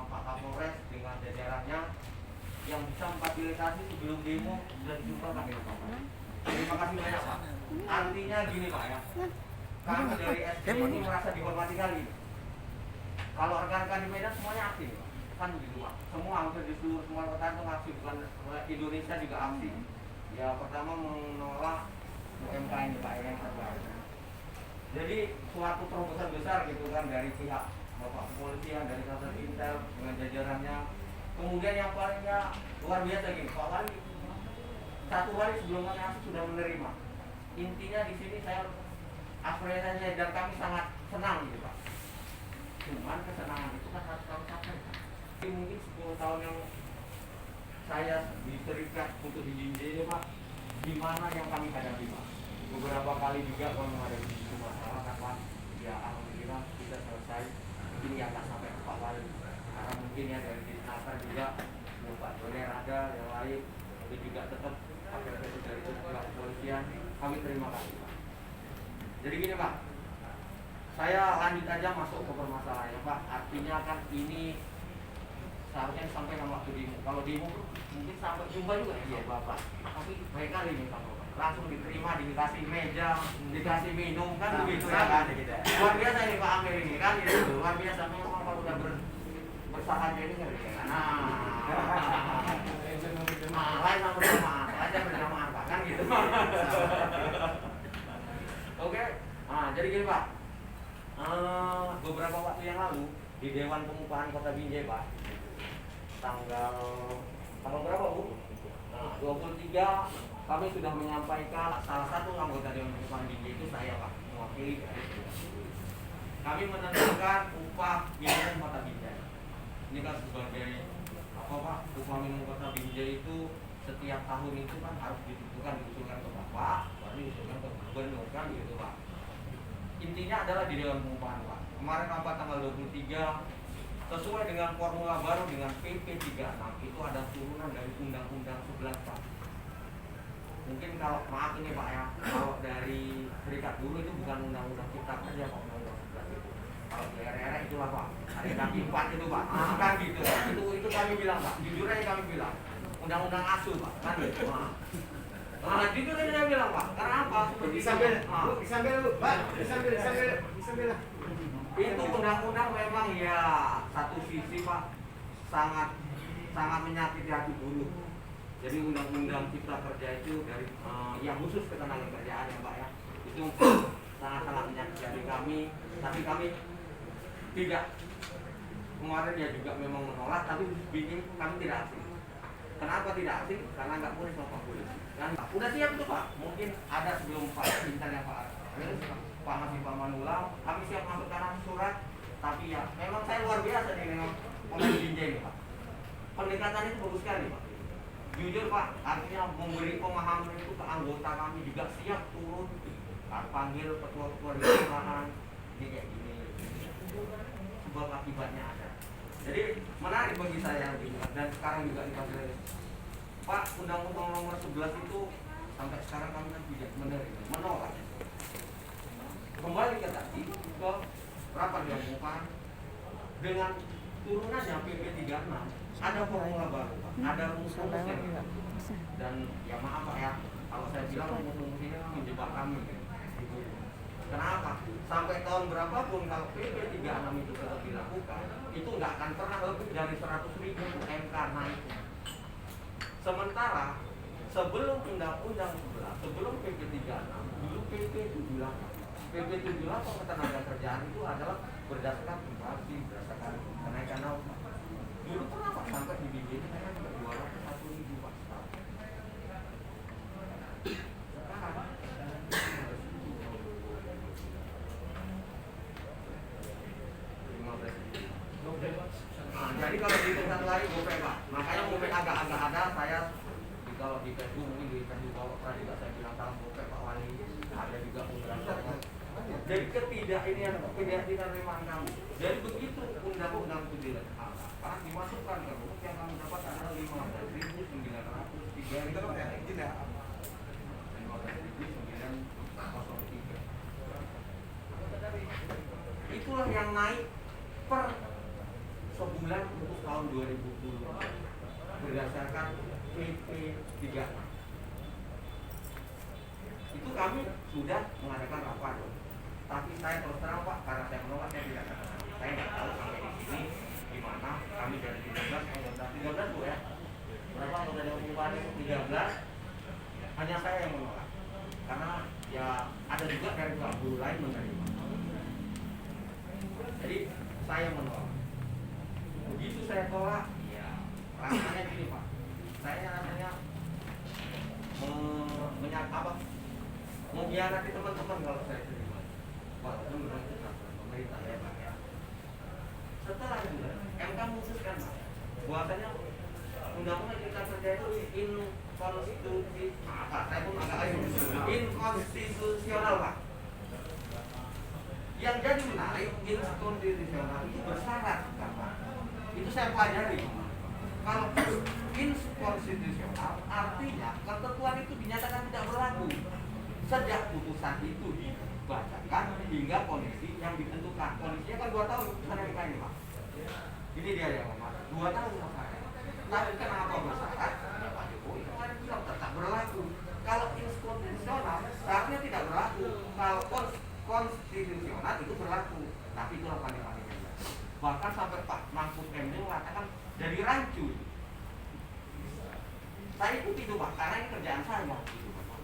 Pak Kapolres dengan jajarannya yang bisa memfasilitasi sebelum demo dan jumpa kami Pak. Terima kasih banyak Pak. Artinya gini Pak ya, kami dari SD ini merasa dihormati kali. Kalau rekan-rekan di Medan semuanya aktif kan begitu Pak. Semua hampir di seluruh semua kota itu aktif, bukan Indonesia juga aktif. Ya pertama menolak UMK ini Pak yang terbaru. Jadi suatu terobosan besar gitu kan dari pihak Bapak Kepolisian, dari Kasat Intel dengan jajarannya. Kemudian yang palingnya luar biasa gini, Pak Wali 1 hari sebelum kami masuk sudah menerima. Intinya di sini saya apresiasi dan kami sangat senang gitu Pak. Cuman kesenangan itu kan harus kami capai. Mungkin 10 tahun yang saya diserikat untuk di Jinjai Pak, gimana yang kami hadapi Pak? Beberapa kali juga kami menghadapi masalah kan Pak. Ya alhamdulillah kita selesai. Mungkin ya akan sampai ke Pak Wali. Karena mungkin ya dari Disnaker juga, Pak Doner ada, yang lain, tapi juga tetap pakai dari pihak kepolisian. Kami terima kasih Pak. Jadi gini Pak, saya lanjut aja masuk ke permasalahannya Pak. Artinya kan ini seharusnya sampai dengan waktu demo. Kalau demo mungkin sampai jumpa juga ya Bapak. Tapi baik kali ini Pak. Langsung diterima, dikasih meja, dikasih minum kan begitu ya kan. Luar biasa ini Pak Amir ini kan itu luar biasa memang kalau udah bersahaja ini kan. Lain sama berjamaah aja berjamaah Pak kan gitu. Oke. Nah, jadi gini Pak. Beberapa waktu yang lalu di Dewan Pengupahan Kota Binjai Pak, tanggal berapa Bu? Nah, 23 kami sudah menyampaikan salah satu anggota Dewan Pengupahan Binjai itu saya Pak, mewakili dari kami menentukan upah minimum Kota Binjai. Ini kan sebagai apa Pak? Upah minimum Kota Binjai itu setiap tahun itu kan harus diusulkan ke Bapak, baru diusulkan ke Gubernur kan gitu Pak. Intinya adalah di Dewan Pengupahan Pak. Kemarin apa tanggal 23 sesuai dengan formula baru dengan PP 36 itu ada turunan dari Undang-Undang 11 Pak. Mungkin kalau maaf ini Pak ya, kalau dari serikat buruh itu bukan Undang-Undang Cipta Kerja Pak, Undang-Undang 11 itu. Kalau di RR itulah Pak, ada kaki 4 itu Pak. Kan gitu Pak. Itu kami bilang Pak, jujur aja kami bilang. Undang-Undang ASU Pak, kan gitu. Jujur aja saya bilang Pak, karena apa? Disambil Pak, disambil. Itu undang-undang memang ya satu sisi Pak sangat menyakiti hati buruh. Jadi undang-undang Cipta Kerja itu dari yang khusus ketenagakerjaan ya Pak ya, itu sangat menyakiti hati kami. Tapi kami tidak, kemarin ya juga memang menolak, tapi bikin kami tidak aksi. Kenapa tidak aksi? Karena nggak boleh sama Pak Polisi. Kan udah siap tuh Pak. Mungkin ada sebelum Pak Intan yang Pak Masih Pak Manulang, kami siap masuk kanan surat. Tapi ya memang saya luar biasa nih dengan Polres Binjai ini Pak. Pendekatan itu bagus sekali Pak. Jujur Pak, artinya memberi pemahaman itu ke anggota kami juga siap turun. Panggil ketua-ketua di kelurahan, ini kayak gini. Sebab akibatnya ada. Jadi menarik bagi saya dan sekarang juga difasilitasi. Pak, Undang-Undang Nomor 11 itu sampai sekarang kami kan tidak menolak. Kembali ke tadi ke rapat Dewan Pengupahan dengan turunannya PP 36 ada formula baru, ada rumus-rumusnya. Dan ya maaf Pak ya, kalau saya bilang rumus-rumus ini menjebak kami. Kenapa? Sampai tahun berapapun kalau PP 36 itu tetap dilakukan, itu nggak akan pernah lebih dari 100.000 UMK naik. Sementara sebelum Undang-Undang 11, sebelum PP 36, dulu PP 78. PP 78 ketenagakerjaan itu adalah berdasarkan inflasi, berdasarkan kenaikan nauta. Dulu kenapa sampai di BJ ini saya juga 201.000 Pak. Jadi kalau di tempat lain GoPay Pak, makanya GoPay agak-agak ada. Saya kalau di Facebook mungkin di Facebook kalau juga saya bilang salam GoPay Pak Wali, ada juga unggahan saya. Jadi ketidakpenerimaan kami. Jadi begitu undang-undang itu dilaksanakan, karena dimasukkan ke rumus yang kami dapat adalah 15.903. Itu kan yang tidak 15.903. Itulah yang naik per sebulan untuk tahun 2010 berdasarkan PP 36. Itu kami sudah mengadakan rapat, tapi saya terus terang Pak, karena saya menolak, saya tidak akan. Saya nggak tahu sampai di sini gimana. Kami dari 13 anggota 13 Bu ya, berapa anggota Dewan Pengupahan itu 13, hanya saya yang menolak karena ya ada juga dari guru lain menerima. Jadi saya menolak. Begitu saya tolak, ya rasanya gini Pak, saya rasanya mengkhianati teman-teman kalau saya terima. Walaupun memang itu peraturan pemerintah ya Pak ya. Setelah itu MK memutuskan bahwasanya undang-undang cipta kerja itu inkonstitusional Pak. Yang jadi menarik, inkonstitusional itu bersyarat Pak. Itu saya pelajari. Kalau inkonstitusional artinya ketentuan itu dinyatakan tidak berlaku sejak putusan itu dibacakan hingga kondisi yang ditentukan. Kondisinya kan 2 tahun putusan MK ini Pak. Ini dia yang Pak, 2 tahun makanya. Tapi kenapa bersyarat? Ya Pak Jokowi kemarin bilang tetap berlaku. Kalau inkonstitusional seharusnya tidak berlaku. Kalau konstitusional itu berlaku. Tapi itu apa nih Pak? Bahkan sampai Pak Mahfud MD mengatakan jadi rancu. Saya ikut itu Pak, karena ini kerjaan saya gitu, Pak.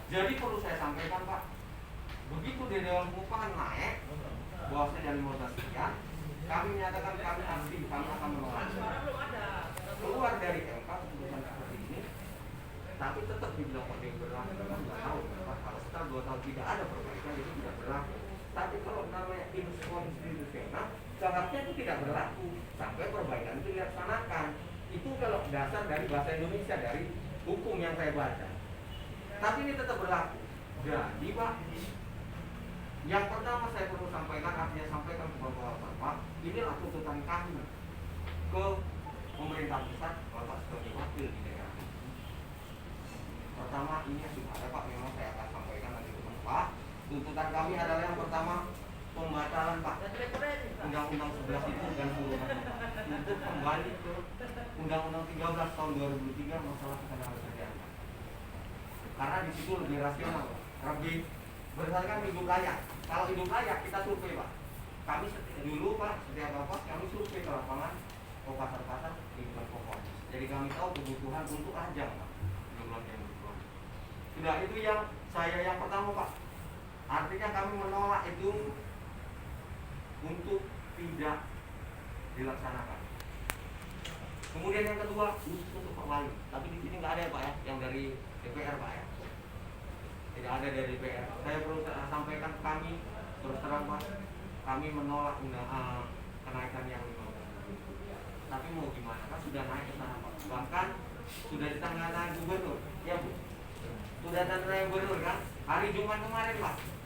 Jadi perlu saya sampaikan Pak, begitu di Dewan Pengupahan naik bahwasanya dari 15 sekian, kami menyatakan kami asli, kami akan menolak. Keluar dari MK keputusan seperti ini, tapi tetap dibilang kode berlaku memang 2 tahun. Pak. Kalau setelah 2 tahun tidak ada perbaikan itu tidak berlaku. Tapi kalau namanya inkonstitusional, seharusnya itu tidak berlaku sampai perbaikan itu dilaksanakan. Itu kalau dasar dari bahasa Indonesia, dari hukum yang saya baca. Tapi ini tetap berlaku. Jadi Pak, yang pertama saya perlu sampaikan, artinya sampaikan ke Bapak, inilah tuntutan kami ke pemerintah pusat, Bapak sebagai wakil di daerah. Pertama, ini sudah ada Pak, memang saya akan sampaikan nanti ke Pak. Tuntutan kami adalah yang pertama, pembatalan Pak Undang-Undang 11 itu dan turunan untuk kembali ke Undang-Undang 13 tahun 2003 masalah ketenagakerjaan. Karena di situ lebih rasional, lebih berdasarkan hidup layak. Kalau hidup layak kita survei Pak. Kami dulu Pak, setiap Bapak kami survei ke lapangan, ke pasar-pasar kehidupan pokok. Jadi kami tahu kebutuhan untuk ajang Pak. Sudah itu yang saya yang pertama Pak. Artinya kami menolak itu untuk tidak dilaksanakan. Kemudian yang kedua khusus untuk Pak Wali, tapi di sini nggak ada ya Pak ya, yang dari DPR Pak ya, tidak ada dari DPR. Saya perlu sampaikan kami terus terang Pak, kami menolak kenaikan yang 15. Tapi mau gimana kan sudah naik ke sana Pak, bahkan sudah ditandatangani gubernur, ya Bu, sudah ditandatangani gubernur kan hari Jumat kemarin Pak.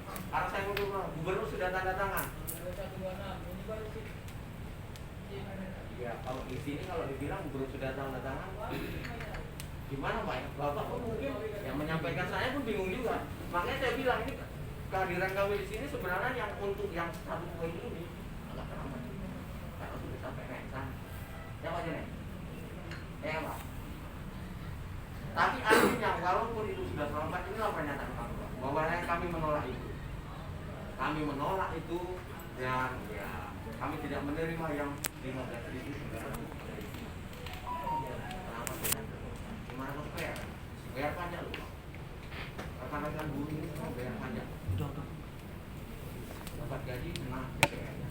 Karena saya gubernur sudah tanda tangan. Ya kalau di sini kalau dibilang gubernur sudah tanda tangan, gimana Pak? Bapak pun mungkin yang menyampaikan, saya pun bingung juga. Makanya saya bilang ini kehadiran kami di sini sebenarnya yang untuk yang 1 poin ini agak terlambat. Karena sudah sampai naik sana. Ya Pak Jene? Ya Pak. Tapi artinya walaupun itu sudah terlambat, inilah pernyataan kami bahwa kami menolak itu. Kami menolak itu dan ya kami tidak menerima yang 15.000 sudah. Kenapa tidak? Gimana Mas bayar? Bayar pajak loh. Rekan-rekan buruh ini semua bayar pajak. Dapat gaji senang DPR-nya.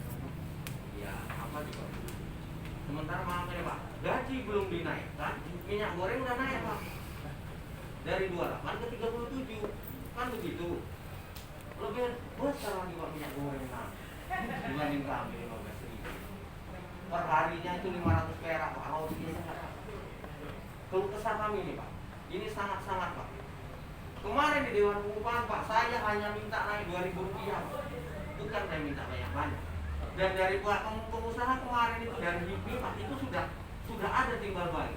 Ya apa juga. Sementara malam ini Pak, gaji belum dinaikkan, minyak goreng udah naik Pak. Dari 28 ke 37, kan begitu. Lebih besar lagi Pak minyak goreng dibanding kami 15.000. Per harinya itu 500 perak Pak. Kalau biasa nggak Pak. Keluh kesah kami ini Pak. Ini sangat-sangat Pak. Kemarin di Dewan Pengupahan Pak, saya hanya minta naik 2.000 rupiah. Bukan saya minta banyak-banyak. Dan dari pengusaha kemarin itu dari HIPMI Pak, itu sudah ada timbal balik.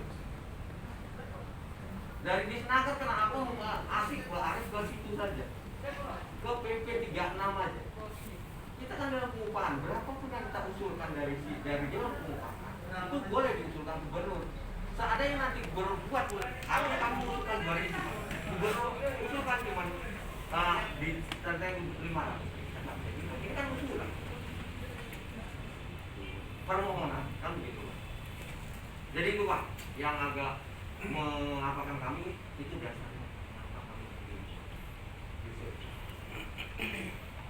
Dari Disnaker kenapa asik Pak Aris ke situ saja. Ke PP 36 aja. Itu kita kan dalam pengupahan, berapapun yang kita usulkan dari dewan pengupahan, itu boleh diusulkan gubernur. Seandainya nanti gubernur buat, artinya kamu usulkan 2.000, gubernur usulkan cuma di tentang 500. Ini kan usulan, permohonan kan begitu. Jadi itu Pak yang agak mengapakan kami itu dasarnya.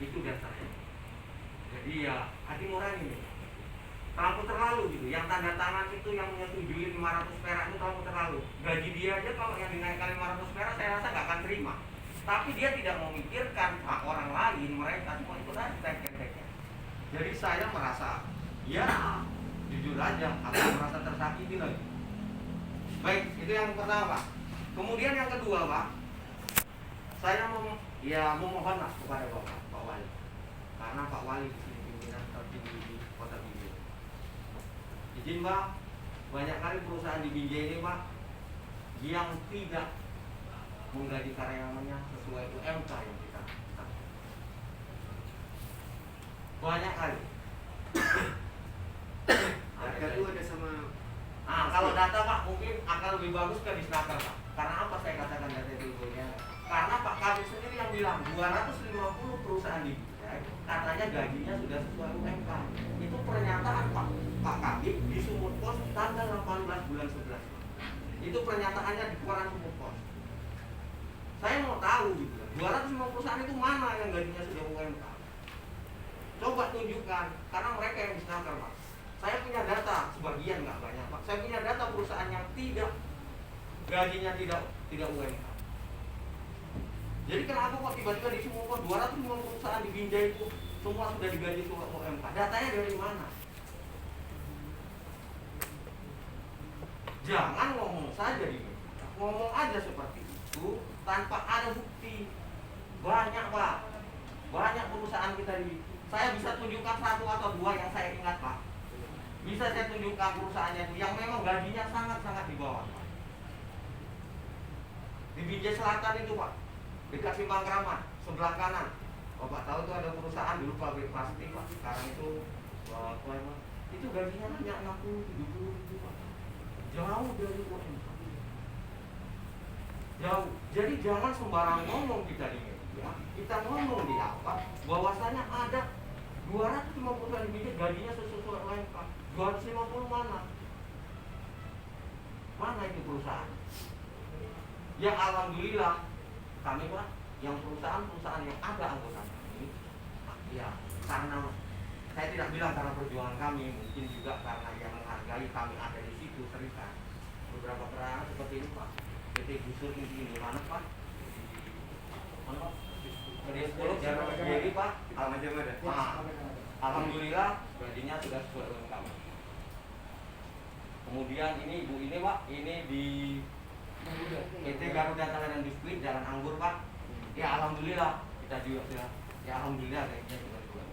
Itu dasarnya. Jadi ya hati nurani nih. Terlalu gitu. Yang tanda tangan itu yang menyetujui 500 perak itu terlalu. Gaji dia aja kalau yang dinaikkan 500 perak saya rasa nggak akan terima. Tapi dia tidak memikirkan orang lain, mereka semua itu kan tek-teknya. Jadi saya merasa ya jujur aja, aku merasa tersakiti lagi. Baik, itu yang pertama Pak. Kemudian yang kedua Pak, saya memohonlah kepada Pak Wali, karena Pak Wali di sini pimpinan tertinggi di Kota Binjai. Izin Pak, banyak kali perusahaan di Binjai ini Pak yang tidak menggaji karyawannya sesuai UMK yang kita. Banyak kali. Harga itu ada sama. Kalau data Pak mungkin akan lebih bagus ke Disnaker Pak. Karena apa saya katakan data itu? Karena Pak Kabit sendiri yang bilang 250 perusahaan di Binjai katanya gajinya sudah sesuai UMK. Itu pernyataan Pak Kabit di Sumut Pos tanggal 18 bulan 11. Itu pernyataannya di koran Sumut Pos. Saya mau tahu gitu. 250 perusahaan itu mana yang gajinya sudah UMK? Coba tunjukkan, karena mereka yang Disnaker Pak. Saya punya data, sebagian nggak banyak Pak. Saya punya data perusahaan yang tidak gajinya tidak UMK. Jadi kenapa kok tiba-tiba di semua 250 perusahaan di Binjai itu semua sudah digaji UMK? Datanya dari mana? Jangan ngomong saja di media. Ngomong aja seperti itu tanpa ada bukti. Banyak Pak, banyak perusahaan kita di. Saya bisa tunjukkan 1 atau 2 yang saya ingat Pak. Bisa saya tunjukkan perusahaannya itu yang memang gajinya sangat-sangat di bawah Pak. Di Binjai Selatan itu Pak, dekat Simpang Keramat, sebelah kanan. Bapak tahu itu ada perusahaan dulu pabrik plastik Pak. Sekarang itu itu gajinya hanya 60-70 ribu Pak. Jauh dari UMK. Jauh. Jadi jangan sembarang ngomong kita di media. Kita ngomong di apa? Bahwasanya ada 250 perusahaan di Binjai gajinya sesuai UMK. 250 mana? Mana itu perusahaan? Ya alhamdulillah kami Pak, yang perusahaan-perusahaan yang ada anggota kami, ya karena saya tidak bilang karena perjuangan kami, mungkin juga karena yang menghargai kami ada di situ serikat. Beberapa perusahaan seperti ini Pak, PT Busur ini mana Pak? Mana Pak? Di 10 Jalan Kiri Pak, alhamdulillah gajinya sudah sesuai dengan kami. Kemudian ini ibu ini Pak, ini di PT Garuda Tangan dan Biskuit Jalan Anggur Pak. Ya alhamdulillah kita juga sudah. Ya alhamdulillah gajinya sudah sesuai.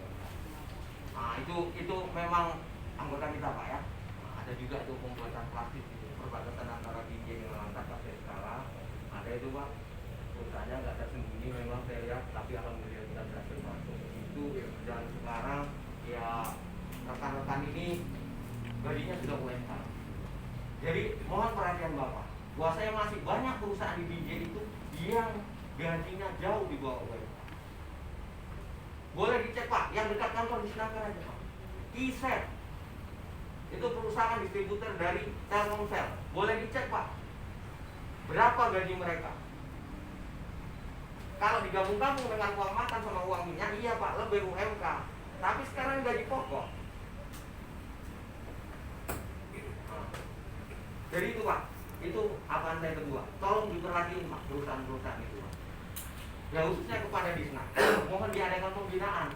Itu memang anggota kita Pak ya. Ada juga itu pembuatan plastik di perbatasan antara Binjai dengan Langkat Pak Skala. Ada itu Pak. Perusahaannya nggak tersembunyi memang saya lihat, tapi alhamdulillah kita berhasil masuk itu. Dan sekarang ya rekan-rekan ini gajinya sudah UMK. Jadi mohon perhatian Bapak, bahwa saya masih banyak perusahaan di Binjai itu yang gajinya jauh di bawah UMK. Boleh dicek Pak, yang dekat kantor di Disnaker aja Pak. Kiset itu perusahaan distributor dari Telkomsel. Boleh dicek Pak, berapa gaji mereka? Kalau digabung-gabung dengan uang makan sama uang minyak, iya Pak, lebih UMK. Tapi sekarang gaji pokok. Jadi itu Pak, itu apaan saya kedua. Tolong diperhatiin Pak perusahaan-perusahaan itu Pak. Ya khususnya kepada Disnaker, mohon diadakan pembinaan.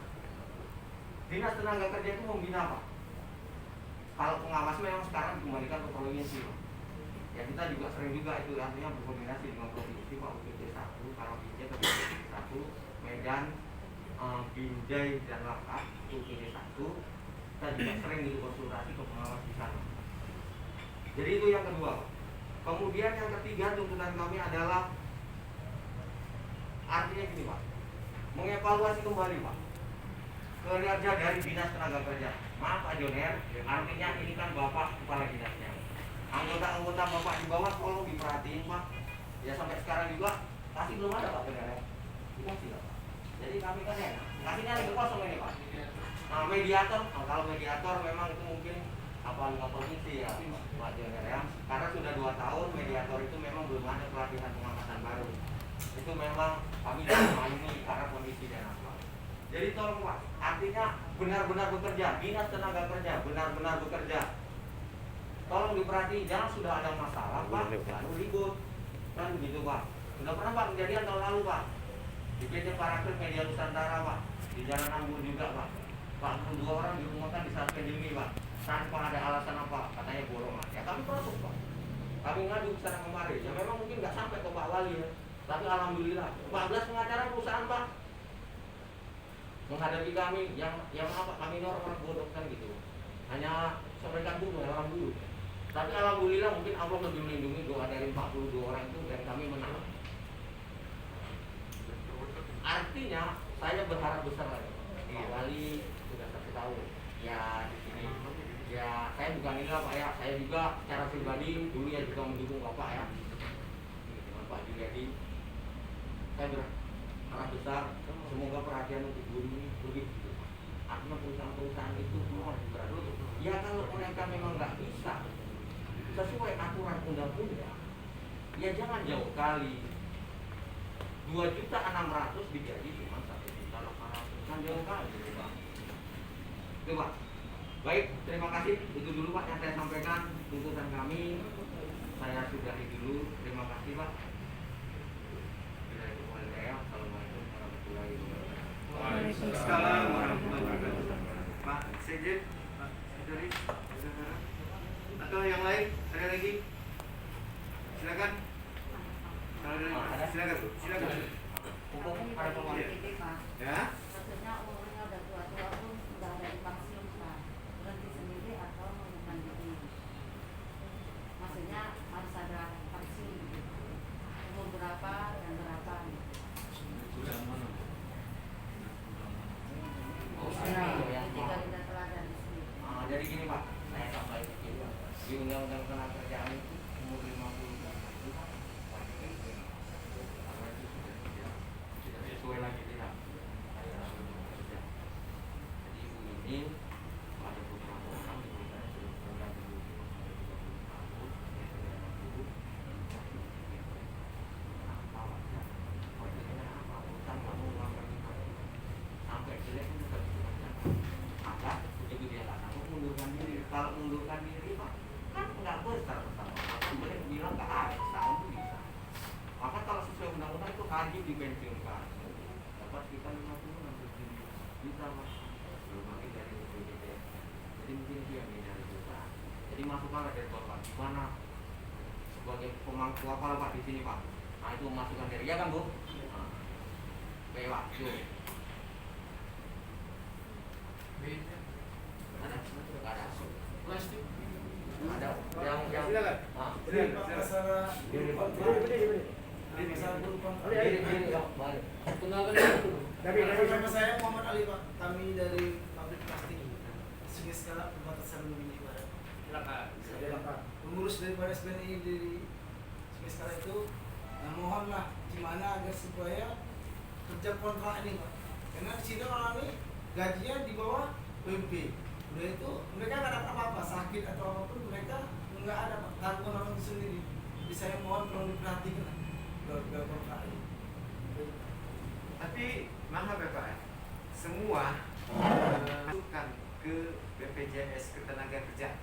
Dinas Tenaga Kerja itu membina Pak. Kalau pengawas memang sekarang dikembalikan ke provinsi Pak. Ya kita juga sering juga itu artinya berkoordinasi dengan provinsi Pak, UPT 1, kalau Binjai ke UPT 1, Medan, Binjai dan Langkat itu UPT 1. Kita juga sering gitu konsultasi ke pengawas di sana. Jadi itu yang kedua Pak. Kemudian yang ketiga tuntutan kami adalah artinya gini Pak, mengevaluasi kembali Pak. kerja dari Dinas Tenaga Kerja. Maaf Pak Joner, artinya ini kan Bapak Kepala Dinasnya. Anggota-anggota Bapak di bawah tolong diperhatiin Pak. Ya sampai sekarang juga masih belum ada Pak Joner. Masih Pak. Jadi kami kan ya, kasihnya lagi kosong ini Pak. Nah mediator, kalau mediator memang itu mungkin apa lima provinsi ya Pak Joner ya. Karena sudah 2 tahun mediator itu memang belum ada pelatihan pengangkatan baru. Itu memang kami tidak maklumi karena kondisi dan apa. Jadi tolong Pak, artinya benar-benar bekerja, Dinas Tenaga Kerja benar-benar bekerja. Tolong diperhatiin, jangan sudah ada masalah Pak, lalu ribut. Kan begitu Pak. Sudah pernah Pak kejadian tahun lalu Pak. Di PT Paragraf Media Nusantara Pak, di Jalan Ambul juga Pak. 42 orang dirumahkan di saat pandemi Pak, tanpa ada alasan apa, katanya borongan. Ya kami proses Pak. Kami ngadu ke sana kemarin, ya memang mungkin nggak sampai ke Pak Wali ya. Tapi alhamdulillah, 14 pengacara perusahaan Pak menghadapi kami yang apa, kami ini orang bodoh kan gitu. Hanya sampaikan dulu orang dulu. Tapi alhamdulillah mungkin Allah lebih melindungi, doa dari 42 orang itu dan kami menang. Artinya saya berharap besar lagi. Pak Wali sudah kasih tahu. Ya di sini. Ya saya bukan ini lah Pak ya. Saya juga secara pribadi dulu ya juga mendukung Bapak ya. Dengan Pak Juliadi. Saya berharap besar. Semoga perhatian untuk guru ini lebih. Artinya perusahaan-perusahaan itu semua berat. Ya kalau mereka memang nggak bisa sesuai aturan undang-undang, ya jangan jauh kali. 2.600.000 digaji cuma 1.800.000, kan jauh kali Pak. Itu Pak. Baik, terima kasih. Itu dulu Pak yang saya sampaikan tuntutan kami. Saya sudahi dulu. Terima kasih Pak. Assalamualaikum warahmatullahi wabarakatuh. Waalaikumsalam warahmatullahi wabarakatuh. Pak Sekjen, Pak Sekretaris, saudara. Atau yang lain ada lagi? Silakan. Kalau ada, silakan Bu. Silakan. Hukum para pemain. Ya. Maksudnya umurnya udah tua-tua pun udah dari pensiun Pak, berhenti sendiri atau mengundurkan diri. Maksudnya harus ada pensiun. Umur berapa dan berapa? Sudah mana? Jika tidak telah ada di sini. Jadi gini Pak, saya sampaikan di Undang-Undang Tenaga Kerjaan itu umur 50 tahun itu wajib pensiun. Karena itu sudah sesuai lagi tidak. Jadi ibu ini ada beberapa orang di perusahaan itu program dulu tahun dulu apa wajah wajahnya apa urusan kamu ngelamar sampai jelek itu sudah dijelaskan. Maka begitu dia nggak sanggup mundurkan diri. Kalau mundurkan diri Pak kan nggak besar bersama. Boleh bilang nggak ada setahun itu bisa. Maka kalau sesuai undang-undang itu wajib dipensiunkan. Dapat kita 50-60 juta Pak. Belum lagi dari BPJS. Jadi mungkin itu yang dari perusahaan. Jadi masukkan dari Bapak gimana sebagai pemangku apa Pak di sini Pak. Nah itu masukkan dari ya kan Bu. Nah, oke Pak. Yuk. Ada plastik ada yang Silakan. Masalah Ini Pak. masalah perubahan. Nama saya Muhammad Ali Pak. Kami dari pabrik plastik Sungai Skala perbatasan Lumini Barat. Silakan. Pengurus daripada SBNI di Sungai Skala itu mohonlah gimana agar supaya kerja kontrak ini Pak. Karena di sini orang ini gajinya di bawah UMP. Udah itu mereka nggak dapat apa-apa, sakit atau apapun mereka nggak ada Pak. Tanggung orang itu sendiri. Jadi saya mohon tolong diperhatikan keluarga kontrak ini. Tapi maaf ya Pak, semua masukkan ke BPJS Ketenagakerjaan.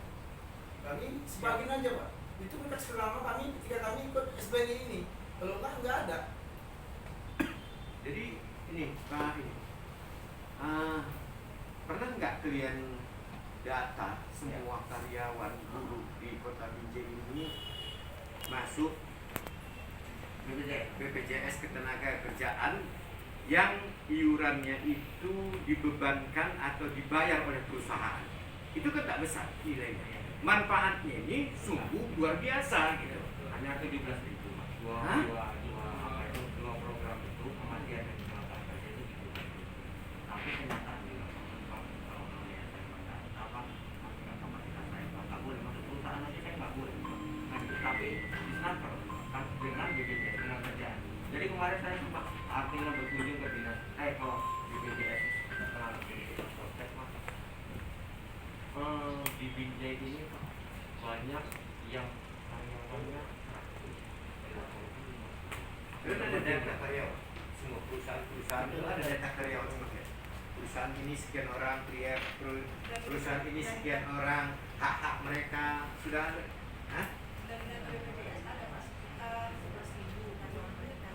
Kami sebagian aja Pak. Itu mereka selama kami ketika kami ikut SBNI ini. Kalau nggak ada. Jadi ini Pak ini, pernah nggak kalian data semua karyawan buruh di Kota Binjai ini masuk BPJS Ketenagakerjaan yang iurannya itu dibebankan atau dibayar oleh perusahaan? Itu kan tak besar nilainya. Manfaatnya ini sungguh luar biasa gitu. Hanya 17.000 Mas. Dua program itu kematian dan kecelakaan kerja itu 17.000. Tapi kenyataannya tapi disnaker dengan BPJS tenaga kerjaan. Jadi kemarin saya sempat artinya berkunjung ke dinas ke BPJS tenaga kerjaan protes Mas. Di Binjai ini Pak, banyak yang karyawannya Itu ada data karyawan. Semua perusahaan itu ada data karyawan semuanya. Perusahaan ini sekian orang, perusahaan ini sekian orang, hak-hak mereka sudah ada. Hah? Dan BPJS ada Pak sekitar 11.000 karyawan mereka.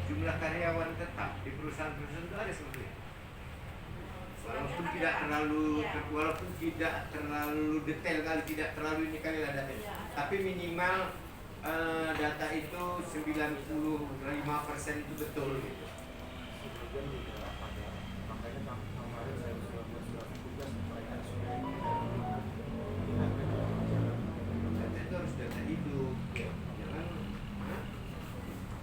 Jumlah karyawan tetap di perusahaan-perusahaan itu ada sebetulnya. Walaupun tidak terlalu detail kali, tidak terlalu ini kali lah datanya. Tapi minimal data itu 95% itu betul gitu. Data itu harus data hidup, jangan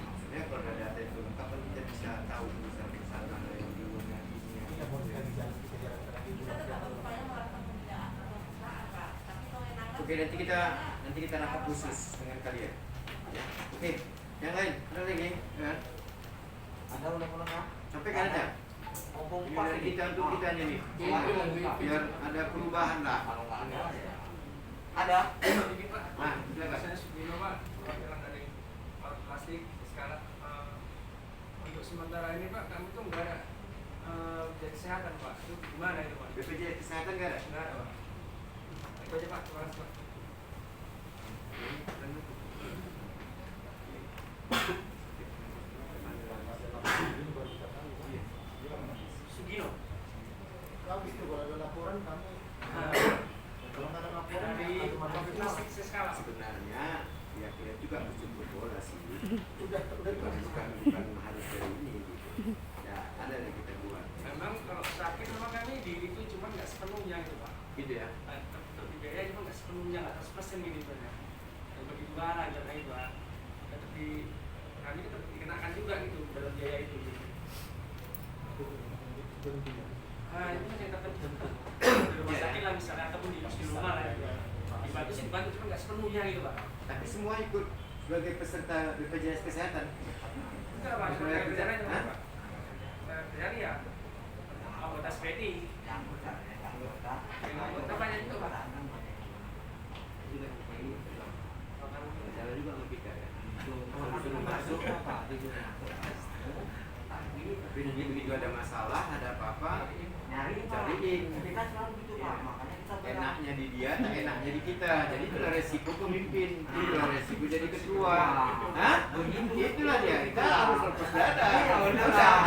maksudnya kalau ada data itu lengkap kan kita bisa tahu perusahaan-perusahaan mana yang dulunya isinya. Kita tetap berupaya melakukan pembinaan atau perusahaan Pak. Tapi kewenangan Oke, nanti kita rapat khusus dengan kalian. Ya. Oke, yang lain ada lagi? Ya. Ada unek-unek Pak? Sampai kan ada. Mumpung Ini pas dari kita untuk kita aja nih. Biar ada perubahan lah. Kalau nggak ada, ya. Ada. Nah, silakan. Saya Sugino Pak, perwakilan dari Park Plastik sekarang. Untuk sementara ini Pak, kami tuh nggak ada jadi kesehatan Pak. Itu gimana itu Pak? BPJS kesehatan nggak ada? Nggak ada Pak. Itu aja Pak, terima kasih Pak. Sugino. Kami itu kalau ada laporan kami kalau nggak ada laporan Dari atau Park Plastik sekarang. Sebenarnya ya kita juga berjumpa bola sih. udah Bukan harus dari ini gitu. Ya ada yang kita buat. Memang kalau sakit memang kami di itu cuma nggak sepenuhnya itu Pak. Gitu ya. Untuk biaya cuma nggak sepenuhnya, nggak 100% gitu Pak. Dan bagaimana jalan itu Pak? Tapi kami tetap dikenakan juga gitu dalam biaya itu. Gitu. Nah, itu kan yang tertentu di rumah sakit lah misalnya ataupun di rumah lah ya. Dibantu sih dibantu cuma nggak sepenuhnya gitu Pak. Tapi semua ikut sebagai peserta BPJS kesehatan. Enggak Pak, cuma yang kerjaan itu Pak. Kerjaan ya anggota SPT. Yang anggota banyak juga Pak. Cara juga sama kita ya. Suruh masuk Pak, Tapi nanti begitu ada masalah, ada apa-apa, nyari cariin. Kita selalu gitu Pak, makanya kita berani. Enaknya di dia, tak enaknya di kita. Jadi itulah resiko pemimpin, itulah resiko jadi ketua. Hah? Itulah dia. Kita harus lepas dada. Iya, benar. Udah.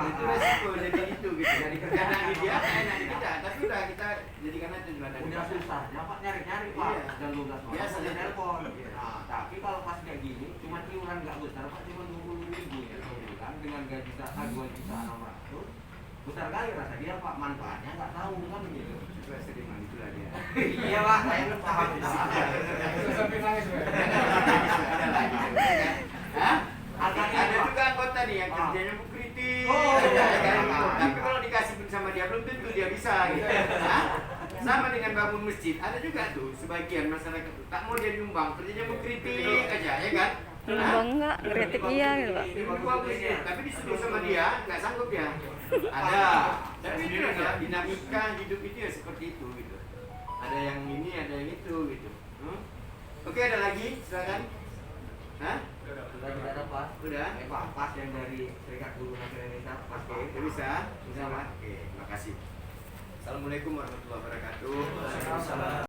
Itu resiko jadi itu gitu. Jadi enak di dia, tak enak di kita. Tapi udah kita jadikan aja jualan dari Udah kita. susah, dapat nyari-nyari Pak. Iya. Jam 12 malam. Biasa Saya dia telepon. Iya. Nah, tapi kalau pas kayak gini, cuma iuran nggak besar Pak, cuma 20.000 ya sebulan dengan gaji 2.600.000. Besar kali rasa dia Pak, manfaatnya nggak tahu kan begitu. Itu sedih mah itulah dia. Iya Pak, saya kan paham. Sampai nangis Pak. Ada lagi. Hah? Angkanya Ada Pak. juga anggota nih yang kerjanya mengkritik. Oh, iya. Tapi kalau dikasih pun sama dia belum tentu dia bisa gitu. Hah? Sama dengan bangun masjid, ada juga tuh sebagian masyarakat tuh tak mau dia nyumbang, kerjanya mengkritik aja ya kan? Nyumbang enggak, kritik iya gitu Pak. Nyumbang bagus ya, tapi disuruh sama dia nggak sanggup ya. Ada, tapi itu adalah dinamika hidup itu ya seperti itu gitu. Ada yang ini, ada yang itu gitu. Oke, ada lagi, silakan. Hah? Sudah tidak ada Pak. Udah? Pak, pas yang dari Serikat Guru Nasional Indonesia, Pak. Oke, itu bisa? Bisa, Pak? Oke, terima kasih. Assalamualaikum warahmatullahi wabarakatuh. Waalaikumsalam.